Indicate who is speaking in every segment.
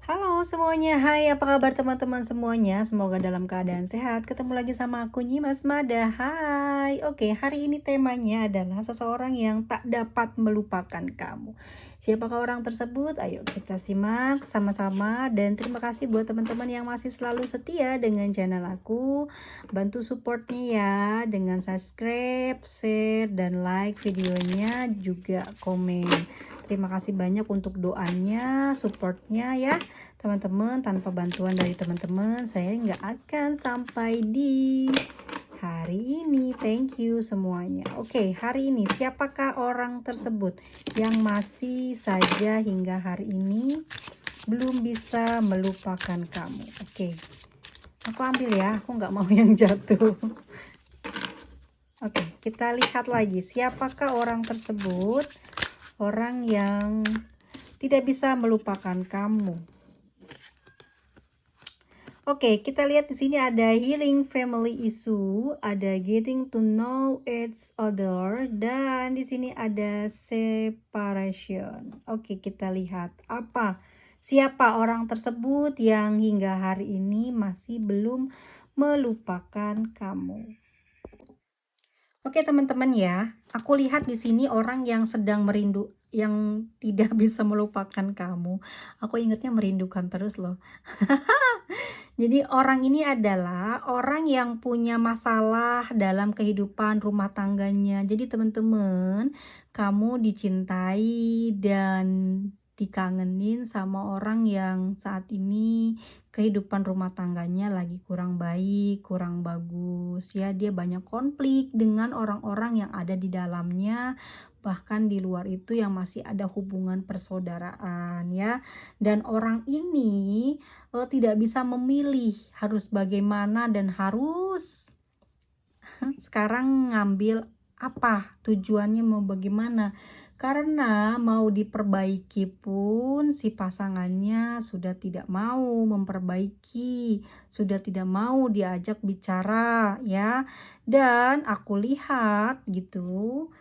Speaker 1: Halo semuanya, hai apa kabar teman-teman semuanya? Semoga dalam keadaan sehat. Ketemu lagi sama aku Nyimas Mada. Hai. Oke, hari ini temanya adalah seseorang yang tak dapat melupakan kamu. Siapakah orang tersebut? Ayo kita simak sama-sama dan terima kasih buat teman-teman yang masih selalu setia dengan channel aku. Bantu supportnya ya dengan subscribe, share, dan like videonya juga komen. Terima kasih banyak untuk doanya, supportnya ya teman-teman. Tanpa bantuan dari teman-teman saya nggak akan sampai di hari ini. Thank you semuanya. Oke, hari ini siapakah orang tersebut yang masih saja hingga hari ini belum bisa melupakan kamu? Oke, aku ambil ya, aku nggak mau yang jatuh. Oke, kita lihat lagi siapakah orang tersebut, orang yang tidak bisa melupakan kamu. Oke, kita lihat di sini ada healing family issue, ada getting to know each other, dan di sini ada separation. Oke, kita lihat siapa orang tersebut yang hingga hari ini masih belum melupakan kamu. Oke teman-teman ya, aku lihat di sini orang yang sedang yang tidak bisa melupakan kamu. Aku ingatnya merindukan terus loh. Jadi orang ini adalah orang yang punya masalah dalam kehidupan rumah tangganya. Jadi teman-teman, kamu dicintai dan dikangenin sama orang yang saat ini kehidupan rumah tangganya lagi kurang baik, kurang bagus ya. Dia banyak konflik dengan orang-orang yang ada di dalamnya, bahkan di luar itu yang masih ada hubungan persaudaraan ya. Dan orang ini tidak bisa memilih harus bagaimana dan harus sekarang ngambil apa, tujuannya mau bagaimana. Karena mau diperbaiki pun si pasangannya sudah tidak mau memperbaiki, sudah tidak mau diajak bicara ya. Dan aku lihat gitu,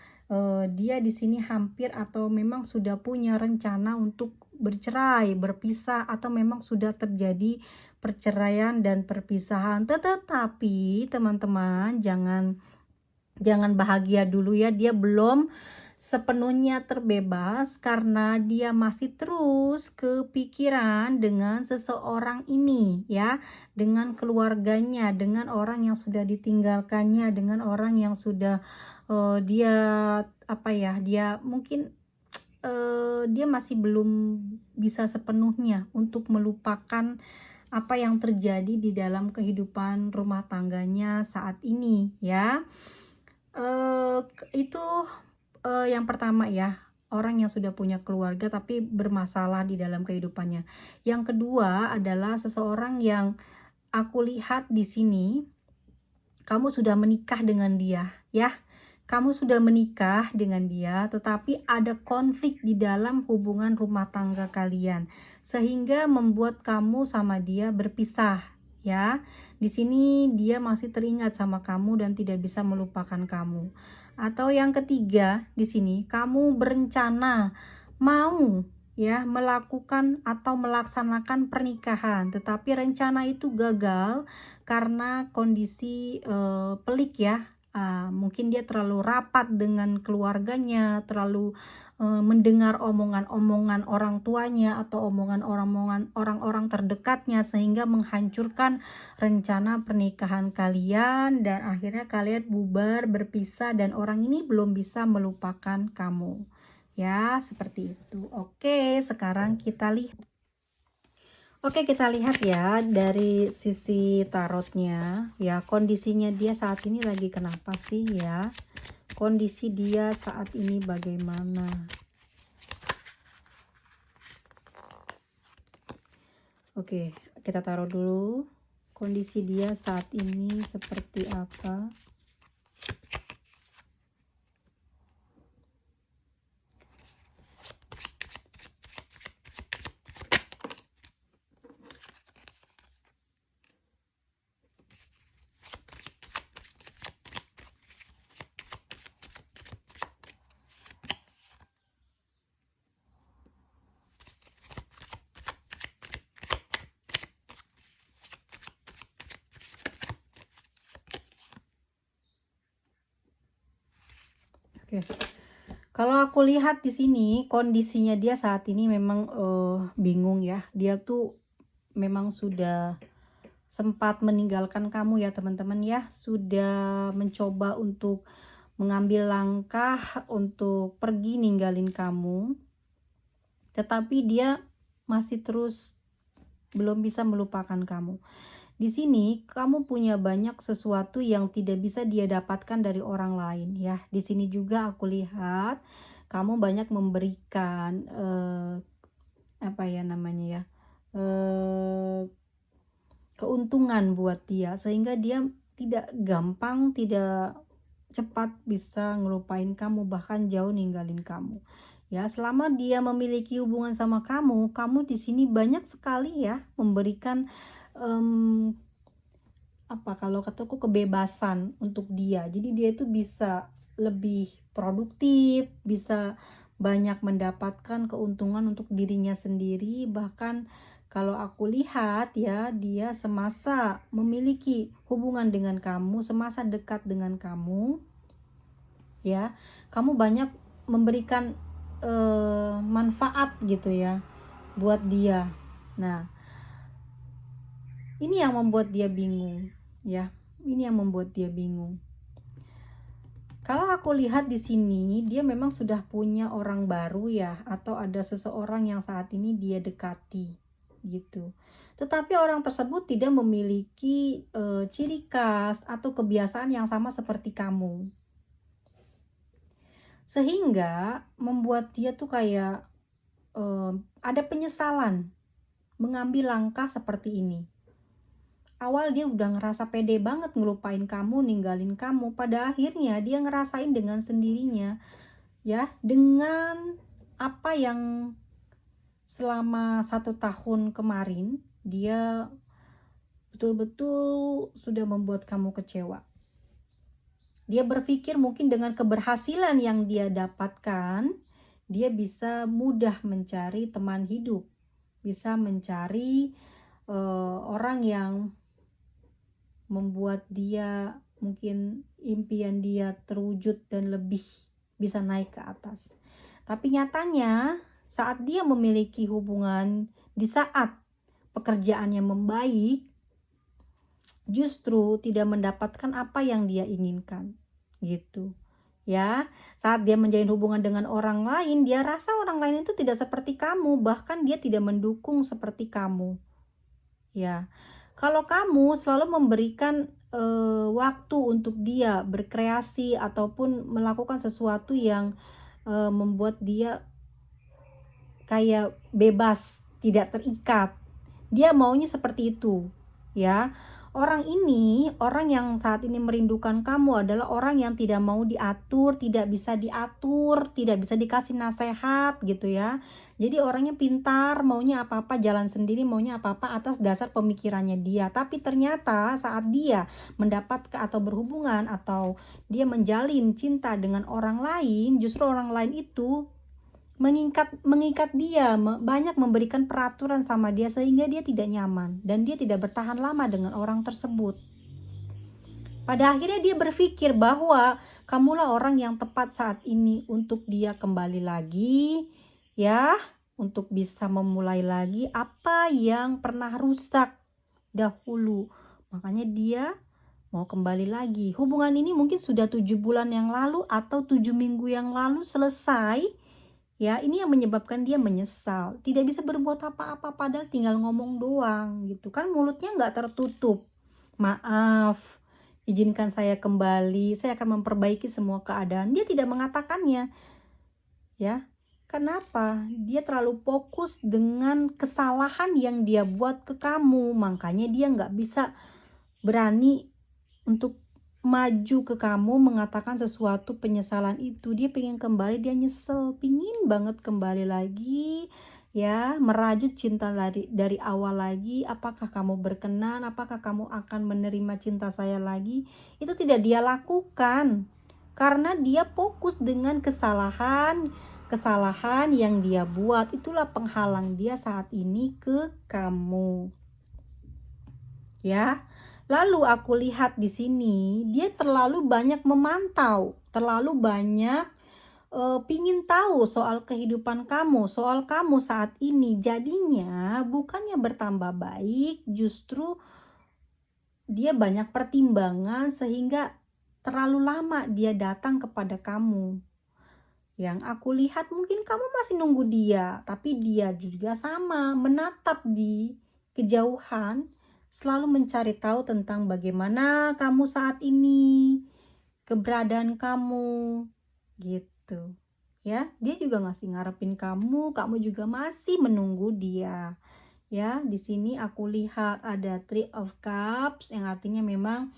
Speaker 1: dia di sini hampir atau memang sudah punya rencana untuk bercerai, berpisah, atau memang sudah terjadi perceraian dan perpisahan. Tetapi teman-teman jangan bahagia dulu ya, dia belum sepenuhnya terbebas karena dia masih terus kepikiran dengan seseorang ini ya, dengan keluarganya, dengan orang yang sudah ditinggalkannya, dengan orang yang sudah dia dia mungkin dia masih belum bisa sepenuhnya untuk melupakan apa yang terjadi di dalam kehidupan rumah tangganya saat ini ya. Itu yang pertama ya, orang yang sudah punya keluarga tapi bermasalah di dalam kehidupannya. Yang kedua adalah seseorang yang aku lihat di sini, kamu sudah menikah dengan dia ya. Kamu sudah menikah dengan dia, tetapi ada konflik di dalam hubungan rumah tangga kalian sehingga membuat kamu sama dia berpisah ya. Di sini dia masih teringat sama kamu dan tidak bisa melupakan kamu. Atau yang ketiga, di sini kamu berencana mau ya melakukan atau melaksanakan pernikahan, tetapi rencana itu gagal karena kondisi pelik ya. Mungkin dia terlalu rapat dengan keluarganya, terlalu mendengar omongan-omongan orang tuanya atau omongan orang-orang terdekatnya sehingga menghancurkan rencana pernikahan kalian dan akhirnya kalian bubar, berpisah, dan orang ini belum bisa melupakan kamu. Ya, seperti itu. Oke, sekarang kita lihat. Oke, kita lihat ya dari sisi tarotnya ya, kondisinya dia saat ini lagi kenapa sih ya, kondisi dia saat ini bagaimana. Oke, kita taruh dulu kondisi dia saat ini seperti apa. Oke. Kalau aku lihat di sini kondisinya dia saat ini memang bingung ya. Dia tuh memang sudah sempat meninggalkan kamu ya teman-teman ya. Sudah mencoba untuk mengambil langkah untuk pergi ninggalin kamu. Tetapi dia masih terus belum bisa melupakan kamu. Di sini kamu punya banyak sesuatu yang tidak bisa dia dapatkan dari orang lain ya. Di sini juga aku lihat kamu banyak memberikan apa ya namanya ya, keuntungan buat dia sehingga dia tidak gampang, tidak cepat bisa ngelupain kamu, bahkan jauh ninggalin kamu. Ya, selama dia memiliki hubungan sama kamu, kamu di sini banyak sekali ya memberikan apa kalau kataku kebebasan untuk dia. Jadi dia itu bisa lebih produktif, bisa banyak mendapatkan keuntungan untuk dirinya sendiri. Bahkan kalau aku lihat ya, dia semasa memiliki hubungan dengan kamu, semasa dekat dengan kamu, ya, kamu banyak memberikan manfaat gitu ya buat dia. Nah, ini yang membuat dia bingung ya. Ini yang membuat dia bingung. Kalau aku lihat di sini, dia memang sudah punya orang baru ya, atau ada seseorang yang saat ini dia dekati gitu. Tetapi orang tersebut tidak memiliki ciri khas atau kebiasaan yang sama seperti kamu. Sehingga membuat dia tuh kayak ada penyesalan mengambil langkah seperti ini. Awal dia udah ngerasa pede banget ngelupain kamu, ninggalin kamu. Pada akhirnya dia ngerasain dengan sendirinya ya, dengan apa yang selama 1 tahun kemarin dia betul-betul sudah membuat kamu kecewa. Dia berpikir mungkin dengan keberhasilan yang dia dapatkan, dia bisa mudah mencari teman hidup, bisa mencari orang yang membuat dia mungkin impian dia terwujud dan lebih bisa naik ke atas. Tapi nyatanya saat dia memiliki hubungan, di saat pekerjaannya membaik, justru tidak mendapatkan apa yang dia inginkan gitu ya. Saat dia menjalin hubungan dengan orang lain, dia rasa orang lain itu tidak seperti kamu, bahkan dia tidak mendukung seperti kamu ya. Kalau kamu selalu memberikan waktu untuk dia berkreasi ataupun melakukan sesuatu yang membuat dia kayak bebas, tidak terikat, dia maunya seperti itu ya. Orang ini, orang yang saat ini merindukan kamu adalah orang yang tidak mau diatur, tidak bisa diatur, tidak bisa dikasih nasihat gitu ya. Jadi orangnya pintar, maunya apa-apa jalan sendiri, maunya apa-apa atas dasar pemikirannya dia. Tapi ternyata saat dia mendapat atau berhubungan atau dia menjalin cinta dengan orang lain, justru orang lain itu mengikat dia, banyak memberikan peraturan sama dia sehingga dia tidak nyaman dan dia tidak bertahan lama dengan orang tersebut. Pada akhirnya dia berpikir bahwa kamulah orang yang tepat saat ini untuk dia kembali lagi ya, untuk bisa memulai lagi apa yang pernah rusak dahulu. Makanya dia mau kembali lagi. Hubungan ini mungkin sudah 7 bulan yang lalu atau 7 minggu yang lalu selesai. Ya, ini yang menyebabkan dia menyesal, tidak bisa berbuat apa-apa padahal tinggal ngomong doang gitu kan, mulutnya nggak tertutup. Maaf, izinkan saya kembali, saya akan memperbaiki semua keadaan. Dia tidak mengatakannya. Ya, kenapa? Dia terlalu fokus dengan kesalahan yang dia buat ke kamu, makanya dia nggak bisa berani untuk maju ke kamu mengatakan sesuatu penyesalan itu. Dia pengen kembali, dia nyesel, pingin banget kembali lagi ya, merajut cinta dari awal lagi. Apakah kamu berkenan? Apakah kamu akan menerima cinta saya lagi? Itu tidak dia lakukan karena dia fokus dengan kesalahan yang dia buat. Itulah penghalang dia saat ini ke kamu ya. Lalu aku lihat di sini dia terlalu banyak memantau, terlalu banyak pingin tahu soal kehidupan kamu, soal kamu saat ini. Jadinya bukannya bertambah baik, justru dia banyak pertimbangan sehingga terlalu lama dia datang kepada kamu. Yang aku lihat mungkin kamu masih nunggu dia, tapi dia juga sama, menatap di kejauhan, selalu mencari tahu tentang bagaimana kamu saat ini, keberadaan kamu, gitu. Ya, dia juga ngasih ngarepin kamu, kamu juga masih menunggu dia. Ya, di sini aku lihat ada Three of Cups yang artinya memang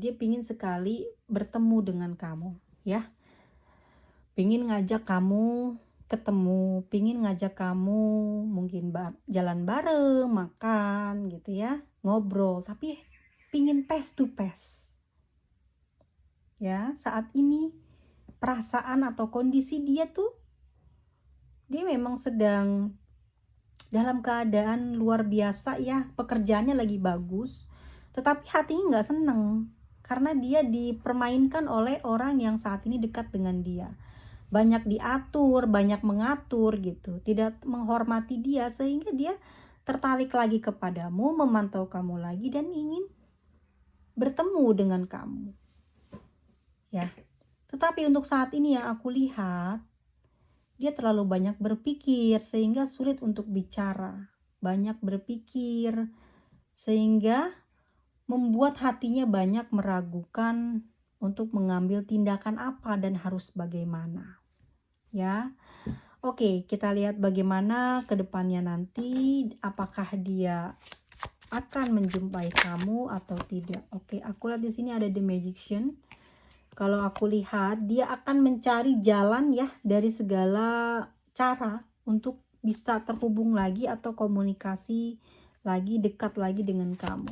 Speaker 1: dia pingin sekali bertemu dengan kamu, ya. Pingin ngajak kamu ketemu, pingin ngajak kamu mungkin jalan bareng, makan gitu ya, ngobrol, tapi pingin face to face. Ya, saat ini perasaan atau kondisi dia tuh, dia memang sedang dalam keadaan luar biasa ya, pekerjaannya lagi bagus, tetapi hatinya nggak seneng karena dia dipermainkan oleh orang yang saat ini dekat dengan dia. Banyak diatur, banyak mengatur gitu, tidak menghormati dia sehingga dia tertarik lagi kepadamu, memantau kamu lagi dan ingin bertemu dengan kamu. Ya. Tetapi untuk saat ini yang aku lihat, dia terlalu banyak berpikir sehingga sulit untuk bicara. Banyak berpikir sehingga membuat hatinya banyak meragukan untuk mengambil tindakan apa dan harus bagaimana. Ya, oke, kita lihat bagaimana ke depannya nanti, apakah dia akan menjumpai kamu atau tidak. Oke, aku lihat di sini ada The Magician. Kalau aku lihat dia akan mencari jalan ya dari segala cara untuk bisa terhubung lagi atau komunikasi lagi, dekat lagi dengan kamu.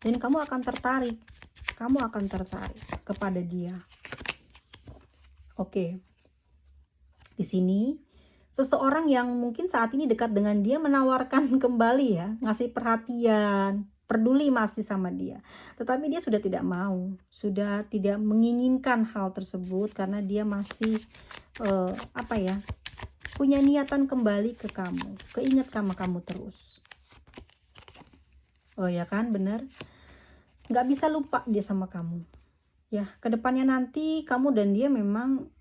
Speaker 1: Dan kamu akan tertarik. Kamu akan tertarik kepada dia. Oke. Di sini seseorang yang mungkin saat ini dekat dengan dia menawarkan kembali ya, ngasih perhatian, peduli masih sama dia. Tetapi dia sudah tidak mau, sudah tidak menginginkan hal tersebut karena dia masih punya niatan kembali ke kamu, keinget sama kamu terus. Oh ya kan, bener. Nggak bisa lupa dia sama kamu. Ya, kedepannya nanti kamu dan dia memang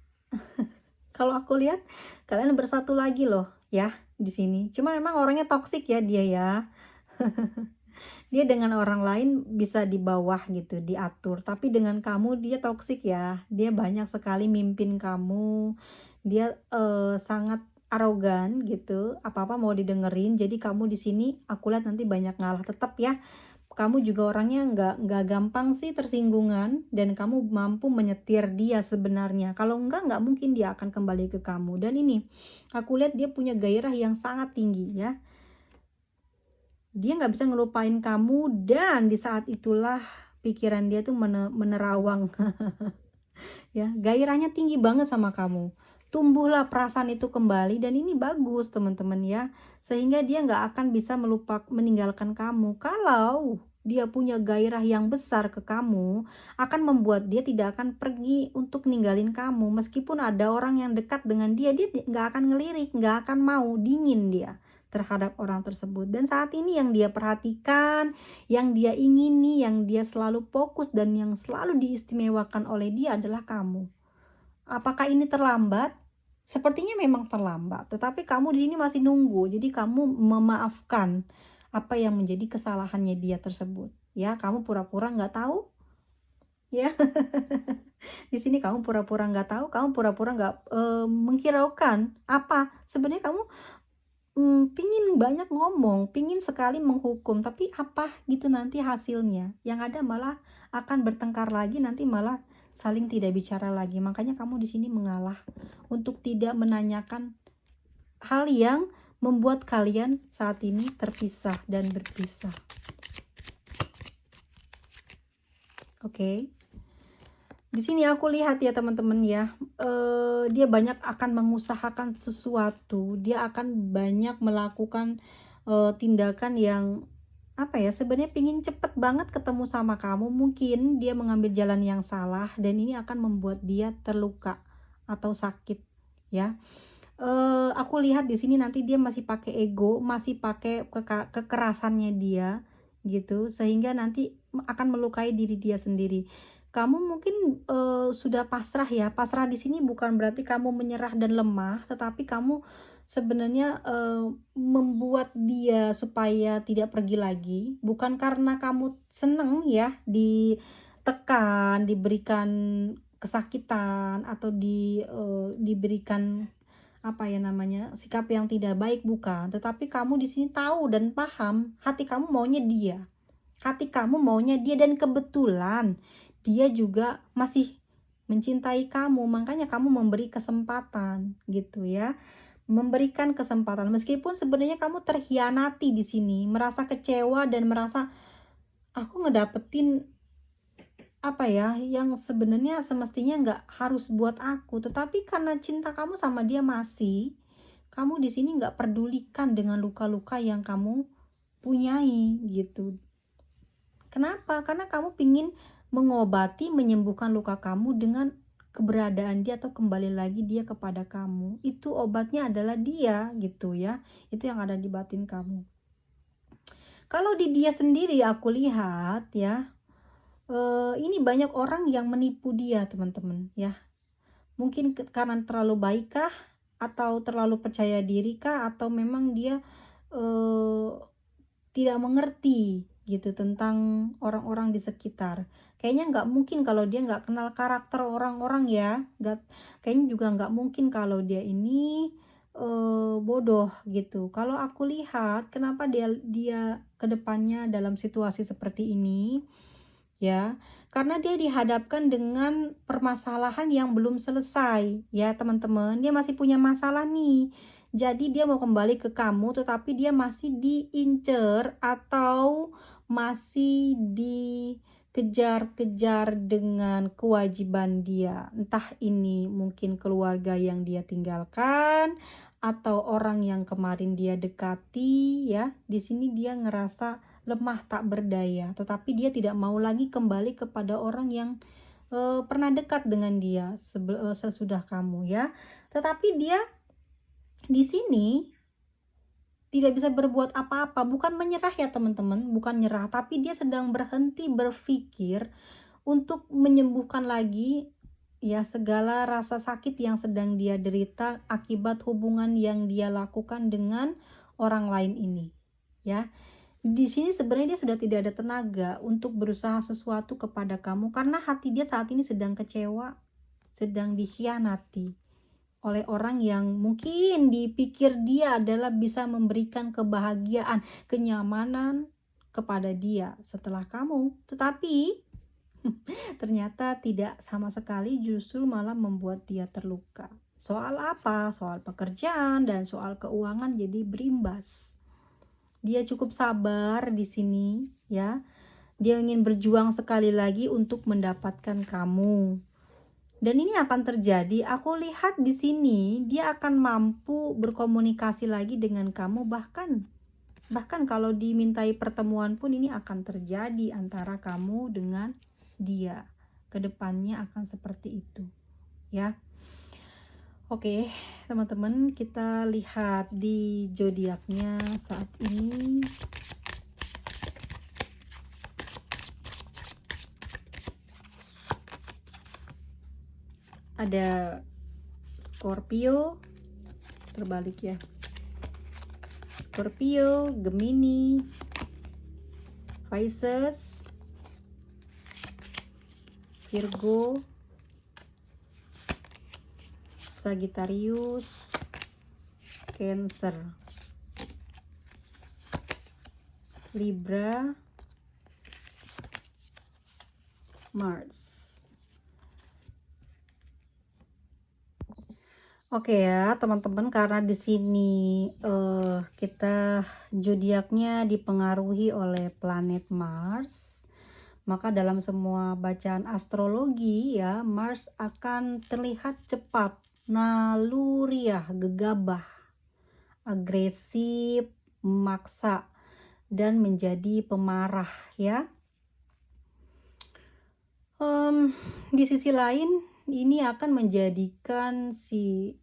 Speaker 1: kalau aku lihat kalian bersatu lagi loh ya di sini. Cuma memang orangnya toksik ya dia ya. Dia dengan orang lain bisa di bawah gitu, diatur. Tapi dengan kamu dia toksik ya. Dia banyak sekali mimpin kamu. Dia sangat arogan gitu. Apa-apa mau didengerin. Jadi kamu di sini aku lihat nanti banyak ngalah tetap ya. Kamu juga orangnya nggak gampang sih tersinggungan dan kamu mampu menyetir dia sebenarnya. Kalau nggak mungkin dia akan kembali ke kamu. Dan ini aku lihat dia punya gairah yang sangat tinggi ya. Dia nggak bisa ngelupain kamu dan di saat itulah pikiran dia tuh menerawang. Ya, gairahnya tinggi banget sama kamu. Tumbuhlah perasaan itu kembali dan ini bagus teman-teman ya. Sehingga dia nggak akan bisa meninggalkan kamu. Kalau dia punya gairah yang besar ke kamu, akan membuat dia tidak akan pergi untuk ninggalin kamu. Meskipun ada orang yang dekat dengan dia, dia nggak akan ngelirik, nggak akan mau, dingin dia terhadap orang tersebut. Dan saat ini yang dia perhatikan, yang dia ingini, yang dia selalu fokus dan yang selalu diistimewakan oleh dia adalah kamu. Apakah ini terlambat? Sepertinya memang terlambat, tetapi kamu di sini masih nunggu. Jadi kamu memaafkan apa yang menjadi kesalahannya dia tersebut. Ya, kamu pura-pura nggak tahu. Ya, di sini kamu pura-pura nggak tahu, kamu pura-pura nggak menghiraukan apa. Sebenarnya kamu pingin banyak ngomong, pingin sekali menghukum, tapi apa gitu nanti hasilnya. Yang ada malah akan bertengkar lagi, nanti malah saling tidak bicara lagi. Makanya kamu di sini mengalah untuk tidak menanyakan hal yang membuat kalian saat ini terpisah dan berpisah. Oke. Di sini aku lihat ya teman-teman ya, dia banyak akan mengusahakan sesuatu, dia akan banyak melakukan tindakan yang sebenarnya pingin cepet banget ketemu sama kamu. Mungkin dia mengambil jalan yang salah dan ini akan membuat dia terluka atau sakit ya. Aku lihat di sini nanti dia masih pakai ego, masih pakai kekerasannya dia gitu, sehingga nanti akan melukai diri dia sendiri. Kamu mungkin sudah pasrah ya. Pasrah di sini bukan berarti kamu menyerah dan lemah, tetapi kamu sebenarnya membuat dia supaya tidak pergi lagi, bukan karena kamu seneng ya ditekan, diberikan kesakitan atau diberikan apa ya namanya, sikap yang tidak baik, bukan. Tetapi kamu di sini tahu dan paham hati kamu maunya dia. Hati kamu maunya dia dan kebetulan dia juga masih mencintai kamu, makanya kamu memberi kesempatan gitu ya. Memberikan kesempatan meskipun sebenarnya kamu terhianati di sini, merasa kecewa dan merasa aku ngedapetin apa ya, yang sebenarnya semestinya nggak harus buat aku, tetapi karena cinta kamu sama dia masih, kamu di sini nggak pedulikan dengan luka-luka yang kamu punyai gitu. Kenapa? Karena kamu pingin mengobati, menyembuhkan luka kamu dengan keberadaan dia atau kembali lagi dia kepada kamu. Itu obatnya adalah dia gitu ya. Itu yang ada di batin kamu. Kalau di dia sendiri aku lihat ya, ini banyak orang yang menipu dia teman-teman ya. Mungkin karena terlalu baik kah, atau terlalu percaya diri kah, atau memang dia tidak mengerti gitu tentang orang-orang di sekitar. Kayaknya nggak mungkin kalau dia nggak kenal karakter orang-orang ya. Kayaknya juga nggak mungkin kalau dia ini bodoh gitu. Kalau aku lihat kenapa dia kedepannya dalam situasi seperti ini ya, karena dia dihadapkan dengan permasalahan yang belum selesai ya teman-teman. Dia masih punya masalah nih, jadi dia mau kembali ke kamu, tetapi dia masih diincer atau masih dikejar-kejar dengan kewajiban dia. Entah ini mungkin keluarga yang dia tinggalkan atau orang yang kemarin dia dekati ya. Di sini dia ngerasa lemah tak berdaya, tetapi dia tidak mau lagi kembali kepada orang yang pernah dekat dengan dia sesudah kamu ya. Tetapi dia di sini tidak bisa berbuat apa-apa, bukan menyerah ya teman-teman, bukan nyerah, tapi dia sedang berhenti berpikir untuk menyembuhkan lagi ya segala rasa sakit yang sedang dia derita akibat hubungan yang dia lakukan dengan orang lain ini ya. Di sini sebenarnya dia sudah tidak ada tenaga untuk berusaha sesuatu kepada kamu karena hati dia saat ini sedang kecewa, sedang dikhianati oleh orang yang mungkin dipikir dia adalah bisa memberikan kebahagiaan, kenyamanan kepada dia setelah kamu. Tetapi ternyata tidak sama sekali, justru malah membuat dia terluka. Soal apa? Soal pekerjaan dan soal keuangan jadi berimbas. Dia cukup sabar di sini ya. Dia ingin berjuang sekali lagi untuk mendapatkan kamu. Dan ini akan terjadi. Aku lihat di sini dia akan mampu berkomunikasi lagi dengan kamu, bahkan kalau dimintai pertemuan pun ini akan terjadi antara kamu dengan dia. Kedepannya akan seperti itu ya. Oke, teman-teman, kita lihat di zodiaknya saat ini. Ada Scorpio, terbalik ya. Scorpio, Gemini, Pisces, Virgo, Sagittarius, Cancer, Libra, Mars. Oke ya teman-teman, karena di sini kita zodiaknya dipengaruhi oleh planet Mars, maka dalam semua bacaan astrologi ya, Mars akan terlihat cepat, naluriah, gegabah, agresif, memaksa, dan menjadi pemarah ya. Di sisi lain ini akan menjadikan si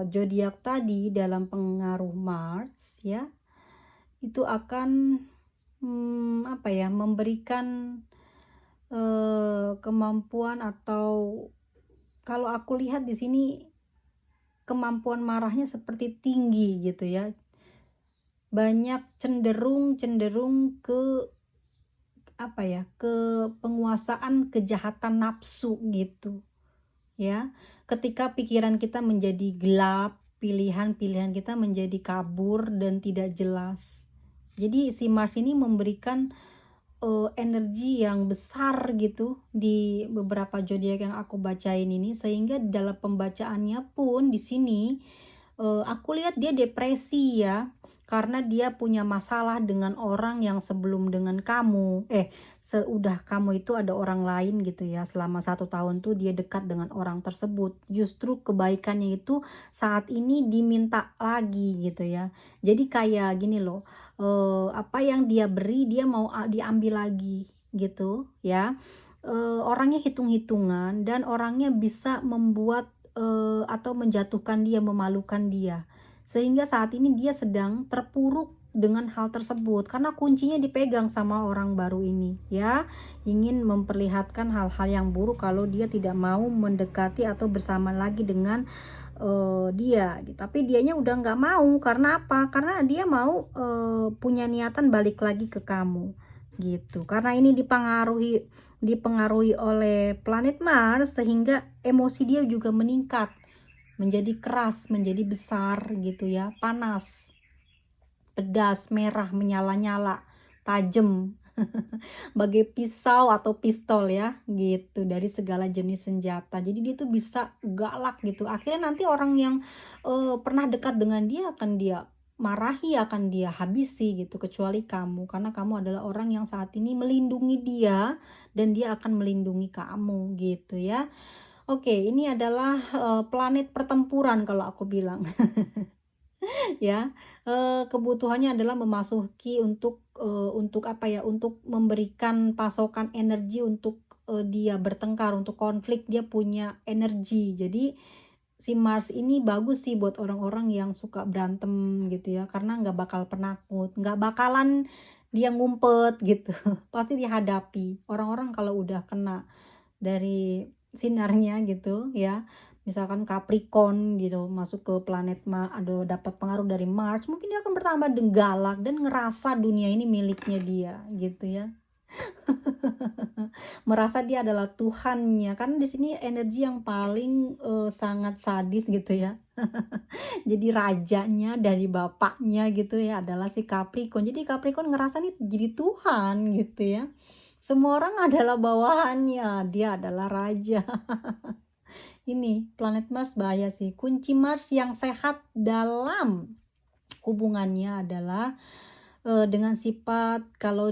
Speaker 1: zodiak tadi dalam pengaruh Mars ya, itu akan apa ya, memberikan kemampuan, atau kalau aku lihat di sini kemampuan marahnya seperti tinggi gitu ya. Banyak cenderung ke apa ya, ke penguasaan kejahatan nafsu gitu ya. Ketika pikiran kita menjadi gelap, pilihan-pilihan kita menjadi kabur dan tidak jelas. Jadi si Mars ini memberikan energi yang besar gitu di beberapa zodiak yang aku bacain ini, sehingga dalam pembacaannya pun di sini aku lihat dia depresi ya, karena dia punya masalah dengan orang yang sebelum dengan kamu, seudah kamu itu ada orang lain gitu ya. Selama 1 tahun tuh dia dekat dengan orang tersebut, justru kebaikannya itu saat ini diminta lagi gitu ya. Jadi kayak gini loh, apa yang dia beri dia mau diambil lagi gitu ya. Orangnya hitung-hitungan dan orangnya bisa membuat atau menjatuhkan dia, memalukan dia. Sehingga saat ini dia sedang terpuruk dengan hal tersebut karena kuncinya dipegang sama orang baru ini ya. Ingin memperlihatkan hal-hal yang buruk kalau dia tidak mau mendekati atau bersama lagi dengan dia gitu. Tapi dianya udah nggak mau, karena apa? Karena dia mau punya niatan balik lagi ke kamu gitu. Karena ini dipengaruhi oleh planet Mars, sehingga emosi dia juga meningkat, menjadi keras, menjadi besar gitu ya, panas, pedas, merah, menyala-nyala, tajam, bagai pisau atau pistol ya gitu, dari segala jenis senjata. Jadi dia tuh bisa galak gitu. Akhirnya nanti orang yang pernah dekat dengan dia akan dia marahi, akan dia habisi gitu, kecuali kamu, karena kamu adalah orang yang saat ini melindungi dia dan dia akan melindungi kamu gitu ya. Oke, ini adalah planet pertempuran kalau aku bilang. Ya, kebutuhannya adalah memasuki untuk apa ya, untuk memberikan pasokan energi untuk dia bertengkar, untuk konflik, dia punya energi. Jadi si Mars ini bagus sih buat orang-orang yang suka berantem gitu ya, karena nggak bakal penakut, nggak bakalan dia ngumpet gitu, pasti dihadapi. Orang-orang kalau udah kena dari sinarnya gitu ya, misalkan Capricorn gitu masuk ke planet aduh, dapat pengaruh dari Mars, mungkin dia akan bertambah galak dan ngerasa dunia ini miliknya dia gitu ya. Merasa dia adalah Tuhannya, karena di sini energi yang paling sangat sadis gitu ya. Jadi rajanya dari bapaknya gitu ya adalah si Capricorn. Jadi Capricorn ngerasa nih jadi Tuhan gitu ya. Semua orang adalah bawahannya, dia adalah raja. Ini planet Mars bahaya sih. Kunci Mars yang sehat dalam hubungannya adalah dengan sifat, kalau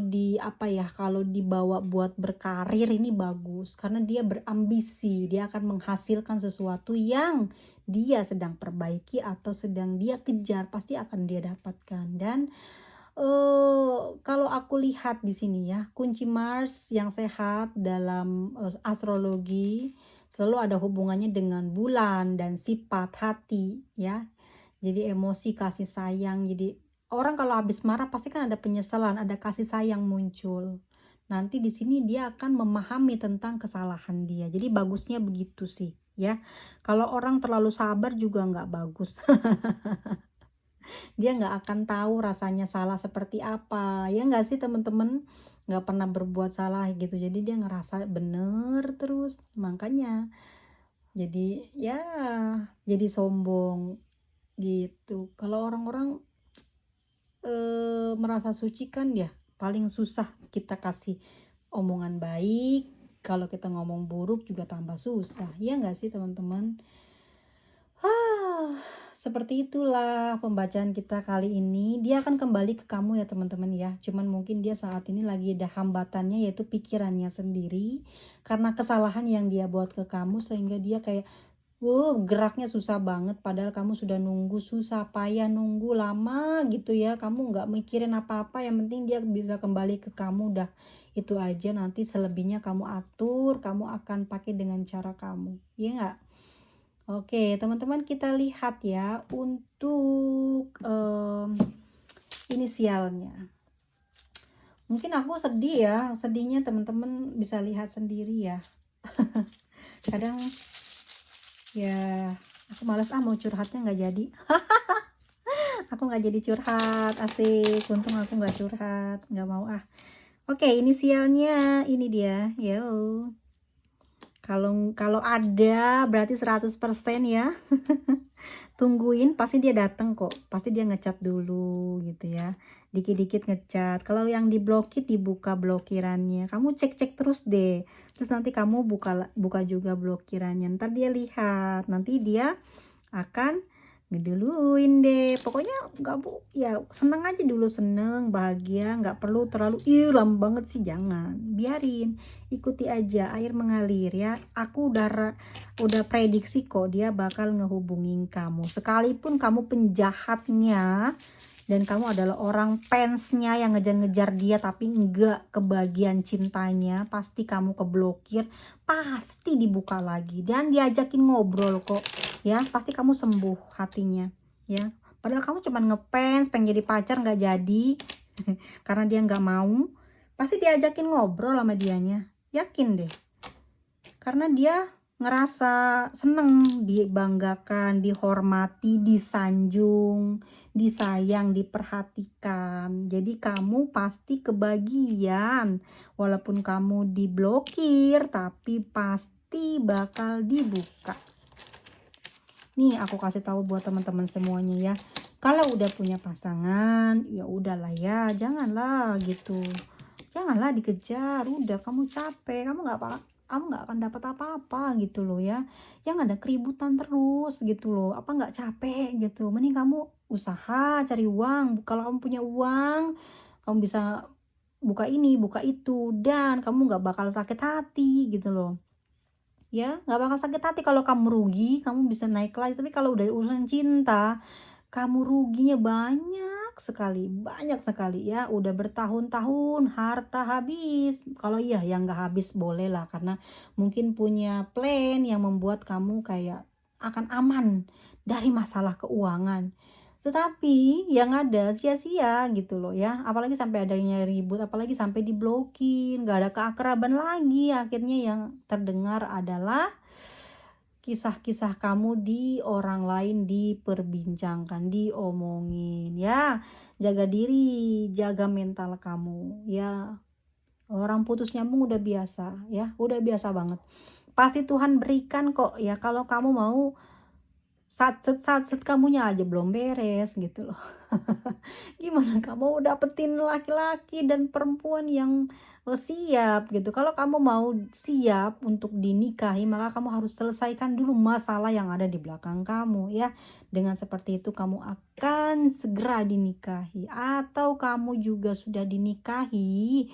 Speaker 1: kalau dibawa buat berkarir ini bagus, karena dia berambisi, dia akan menghasilkan sesuatu yang dia sedang perbaiki atau sedang dia kejar, pasti akan dia dapatkan. Dan kalau aku lihat di sini ya, kunci Mars yang sehat dalam astrologi selalu ada hubungannya dengan bulan dan sifat hati ya. Jadi emosi, kasih sayang. Jadi orang kalau habis marah pasti kan ada penyesalan, ada kasih sayang muncul. Nanti di sini dia akan memahami tentang kesalahan dia. Jadi bagusnya begitu sih ya. Kalau orang terlalu sabar juga nggak bagus. Dia nggak akan tahu rasanya salah seperti apa. Ya nggak sih teman-teman? Nggak pernah berbuat salah gitu. Jadi dia ngerasa bener terus. Makanya jadi ya jadi sombong gitu. Kalau orang-orang merasa suci kan ya paling susah kita kasih omongan baik. Kalau kita ngomong buruk juga tambah susah. Ya nggak sih teman-teman? Seperti itulah pembacaan kita kali ini. Dia akan kembali ke kamu ya teman-teman ya. Cuman mungkin dia saat ini lagi ada hambatannya, yaitu pikirannya sendiri. Karena kesalahan yang dia buat ke kamu, sehingga dia kayak Geraknya susah banget padahal kamu sudah nunggu susah payah nunggu lama gitu ya, kamu nggak mikirin apa-apa yang penting dia bisa kembali ke kamu, udah itu aja, nanti selebihnya kamu atur, kamu akan pakai dengan cara kamu, iya nggak? Oke teman-teman, kita lihat ya untuk inisialnya. Mungkin aku sedih ya, sedihnya teman-teman bisa lihat sendiri ya. Kadang ya aku malas mau curhatnya nggak jadi. Aku nggak jadi curhat, asik, untung aku nggak curhat, nggak mau ah. Oke, inisialnya ini dia, yo. Kalau ada berarti 100% ya. Tungguin, pasti dia datang kok, pasti dia ngecat dulu gitu ya, dikit-dikit ngecat. Kalau yang diblokir dibuka blokirannya, kamu cek-cek terus deh, terus nanti kamu buka juga blokirannya, ntar dia lihat, nanti dia akan ngeduluin deh, pokoknya nggak ya seneng aja dulu, seneng bahagia, nggak perlu terlalu lama banget sih, jangan, biarin, ikuti aja air mengalir ya. Aku udah prediksi kok dia bakal ngehubungin kamu, sekalipun kamu penjahatnya dan kamu adalah orang fansnya yang ngejar-ngejar dia tapi enggak kebagian cintanya, pasti kamu keblokir, pasti dibuka lagi dan diajakin ngobrol kok ya, pasti kamu sembuh hatinya ya, padahal kamu cuma ngefans pengen jadi pacar nggak jadi karena dia nggak mau, pasti diajakin ngobrol sama dianya, yakin deh, karena dia ngerasa seneng, dibanggakan, dihormati, disanjung, disayang, diperhatikan. Jadi kamu pasti kebagian, walaupun kamu diblokir tapi pasti bakal dibuka. Nih aku kasih tahu buat teman-teman semuanya ya, kalau udah punya pasangan ya udahlah ya, janganlah gitu, janganlah dikejar, udah kamu capek, kamu nggak akan dapat apa-apa gitu loh ya, yang ada keributan terus gitu loh, apa nggak capek gitu, mending kamu usaha cari uang, kalau kamu punya uang kamu bisa buka ini buka itu dan kamu nggak bakal sakit hati gitu loh ya, nggak bakal sakit hati. Kalau kamu rugi kamu bisa naik lagi, tapi kalau udah urusan cinta kamu ruginya banyak sekali ya, udah bertahun-tahun harta habis. Kalau iya yang nggak habis boleh lah, karena mungkin punya plan yang membuat kamu kayak akan aman dari masalah keuangan, tetapi yang ada sia-sia gitu loh ya, apalagi sampai adanya ribut, apalagi sampai diblokir, nggak ada keakraban lagi, akhirnya yang terdengar adalah kisah-kisah kamu di orang lain diperbincangkan, diomongin ya. Jaga diri, jaga mental kamu ya. Orang putus nyambung udah biasa ya, udah biasa banget. Pasti Tuhan berikan kok ya, kalau kamu mau. Satset kamunya aja belum beres gitu loh. Gimana kamu dapetin laki-laki dan perempuan yang siap gitu. Kalau kamu mau siap untuk dinikahi, maka kamu harus selesaikan dulu masalah yang ada di belakang kamu ya. Dengan seperti itu kamu akan segera dinikahi, atau kamu juga sudah dinikahi,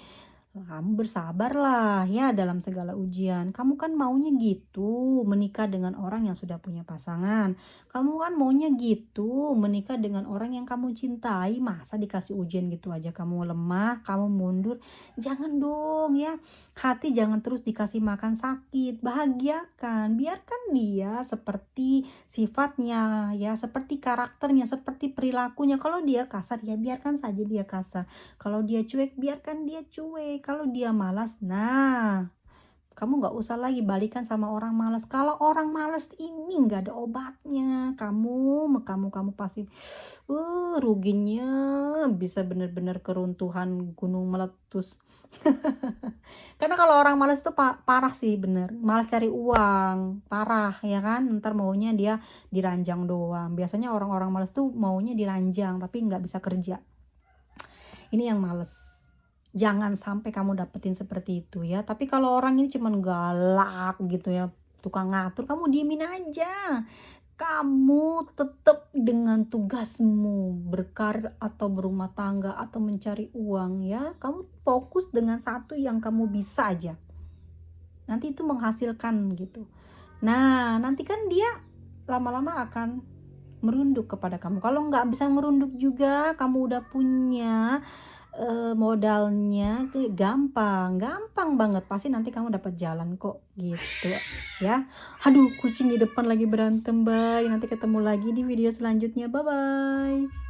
Speaker 1: kamu bersabarlah ya dalam segala ujian. Kamu kan maunya gitu, menikah dengan orang yang sudah punya pasangan. Kamu kan maunya gitu, menikah dengan orang yang kamu cintai. Masa dikasih ujian gitu aja kamu lemah, kamu mundur? Jangan dong ya. Hati jangan terus dikasih makan sakit. Bahagiakan, biarkan dia seperti sifatnya ya, seperti karakternya, seperti perilakunya. Kalau dia kasar ya biarkan saja dia kasar. Kalau dia cuek, biarkan dia cuek. Kalau dia malas, nah kamu nggak usah lagi balikan sama orang malas. Kalau orang malas ini nggak ada obatnya. Kamu pasti ruginya bisa bener-bener keruntuhan gunung meletus. Karena kalau orang malas itu parah sih, bener. Malas cari uang, parah ya kan. Ntar maunya dia diranjang doang. Biasanya orang-orang malas tuh maunya diranjang tapi nggak bisa kerja. Ini yang males. Jangan sampai kamu dapetin seperti itu ya. Tapi kalau orang ini cuman galak gitu ya, tukang ngatur, kamu diemin aja. Kamu tetap dengan tugasmu, berkarir atau berumah tangga atau mencari uang ya. Kamu fokus dengan satu yang kamu bisa aja. Nanti itu menghasilkan gitu. Nah, nanti kan dia lama-lama akan merunduk kepada kamu. Kalau nggak bisa merunduk juga, kamu udah punya modalnya, gampang banget, pasti nanti kamu dapat jalan kok, gitu ya. Aduh, kucing di depan lagi berantem, bye. Nanti ketemu lagi di video selanjutnya, bye bye.